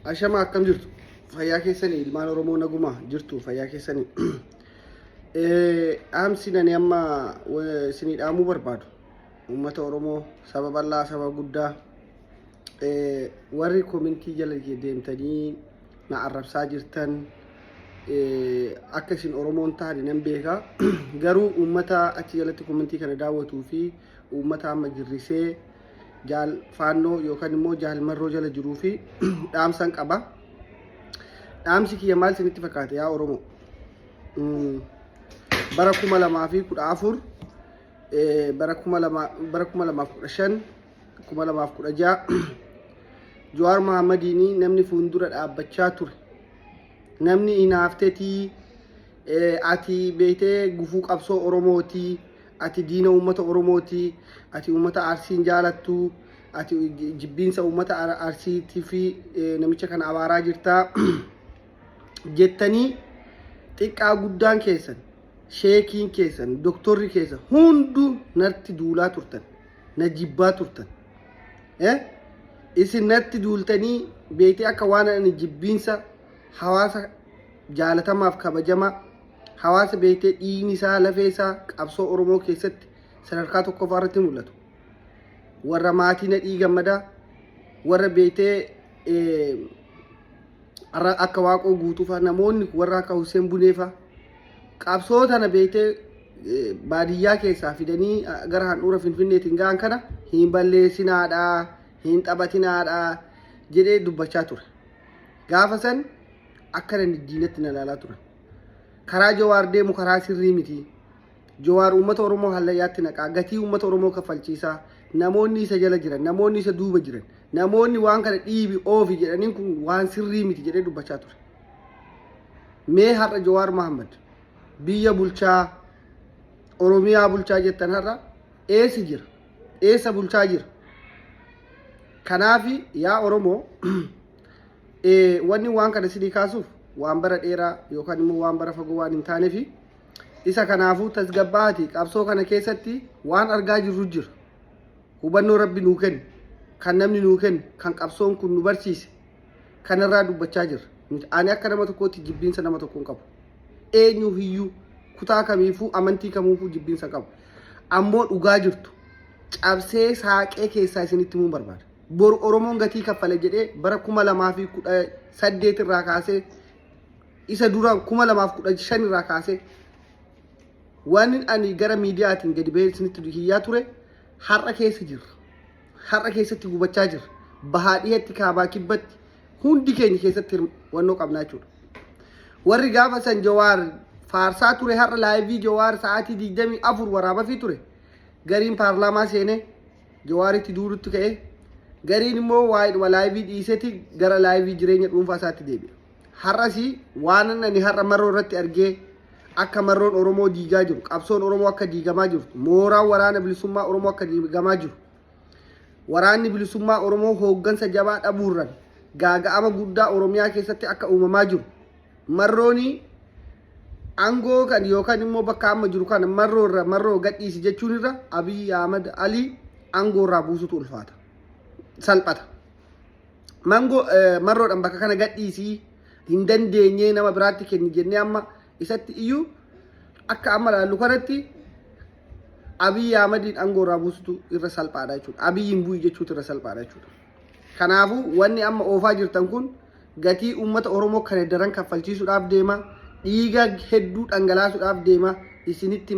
Ashama akkam jirtu fayyaa keessanii ilmaan Oromoo naguma jirtu fayyaa keessanii amsinani amma isinii dhaamuu barbaadu uummata Oromoo saba bal'aa saba guddaa warri komintii jala deemtanii na arrabsaa jirtan akka isin Oromoon taane nan beeka garuu uummata achi jalatti komintii kana daawwatuu fi uummata amma jirrisee jaal faannoo yookaan immoo jaal marroo jala jiruu fi dhaamsan qaba. Dhaamsi kiyya maal isinitti fakkaate yaa Oromoo? Bara 2014 bara 2015 2016 Jawaar Mohammadiin namni fuuldura dhaabbachaa ture. Namni inaaftetii ati beetee gufuu qabsoo Oromooti. Ati diina uummata Oromooti. Ati uummata Arsiin jaalattu. Ati jibbiinsa uummata Arsiitii fi namicha kana abaaraa jirtaa jettanii xiqqaa guddaan keessan sheekiin keessan doktorri keessan hundu natti duulaa turtan na jibbaa turtan isin natti duultanii beetee akka waan ani jibbiinsa hawaasa jaalatamaaf kabajamaa hawaasa beetee dhiigni isaa lafee isaa qabsoo Oromoo keessatti sadarkaa tokkoffaa irratti mul'atu warra maatii na dhiigammadaa warra beetee akka waaqoo guutuufa namoonni warra akka Hussein Buneefa qabsoo tana beetee baadiyyaa keessaa fidanii gara handhuura Finfinneetiin ga'an kana hin balleessinaadha hin taphatinaadha jedhee dubbachaa ture. Gaafa san akka inni diinatti na ilaalaa turan. Karaa Jawaar deemu karaa sirrii miti. Jawaar uummata Oromoo hallayyaatti naqaa gatii uummata Oromoo kaffalchiisaa namoonni isa jala jiran namoonni isa duuba jiran namoonni waan kana dhiibi oofi jedhaniin kun waan sirrii miti jedhee dubbachaa ture. Mee har'a Jawaar Mohammad biyya bulchaa Oromiyaa bulchaa jettan har'a eessa jira? Eessa bulchaa jira? Kanaafi yaa Oromoo wanni waan kana sidii kaasuuf waan bara dheeraa yookaan immoo waan bara fagoo waan hin taaneefi isa kanaafuu tasgabbaati qabsoo kana keessatti waan argaa jirru jira. Hubannoo Rabbi nuu kennu kan namni nuu kennu kan qabsoon kun nu barsiise kanarraa dubbachaa jirra. Ani akka nama tokkootti jibbiinsa nama tokkoon qabu. Eenyu hiyyuu kutaa kamiifuu amantii kamiifuu jibbiinsa qabu. Ammoo dhugaa jirtu cabsee saaqee keessaa isinitti himuun barbaada. Boru Oromoon gatii kaffale jedhee bara 2018 irraa kaasee isa dura 2015 irraa kaasee waan ani gara miidiyaatiin gadi ba'ee isinitti hiyyaa ture har'a keessa jirra. Har'a keessatti gubachaa jirra. Bahaa dhiyeetti kaabaa kibbatti hundi keenya keessatti wannoo qabnaa jechuudha. Warri gaafa san Jawaar faarsaa ture har'a laayivii Jawaar sa'aatii 24 waraabaa fi ture. Gariin paarlaamaa seenee Jawaaritti duudutti ka'ee gariin immoo waa laayivii dhiiseeti gara laayivii jireenya dhuunfaa isaatti deebi'a. Har'as waan ani har'a marroo irratti argee akka marroon Oromoo diigaa jiru qabsoon Oromoo akka diigamaa jiru mooraan waraana bilisummaa Oromoo akka diigamaa jiru waraanni bilisummaa Oromoo hooggansa jabaa dhabuurran gaaga'ama guddaa Oromiyaa keessatti akka uumamaa jiru marrooni aangoo kan yookaan immoo bakka amma jiru kana marroo gadhiisi jechuun irra Abiy Ahmad Ali aangoo irraa buusutu ulfaata salphata marroodhaan bakka kana gadhiisii hin dandeenye nama biraatti kenni jennee amma isatti iyyuu akka amma laallu kanatti Abiy Ahmadiin aangoo irraa buusutu irra salphaadha jechuudha. Abiyyiin bu'ii jechuutu irra salphaadha jechuudha. Kanaafuu wanni amma oofaa jirtan kun gatii uummata Oromoo kana daran kaffalchiisuudhaaf deema. Dhiiga hedduu dhangalaasuudhaaf deema. Isinitti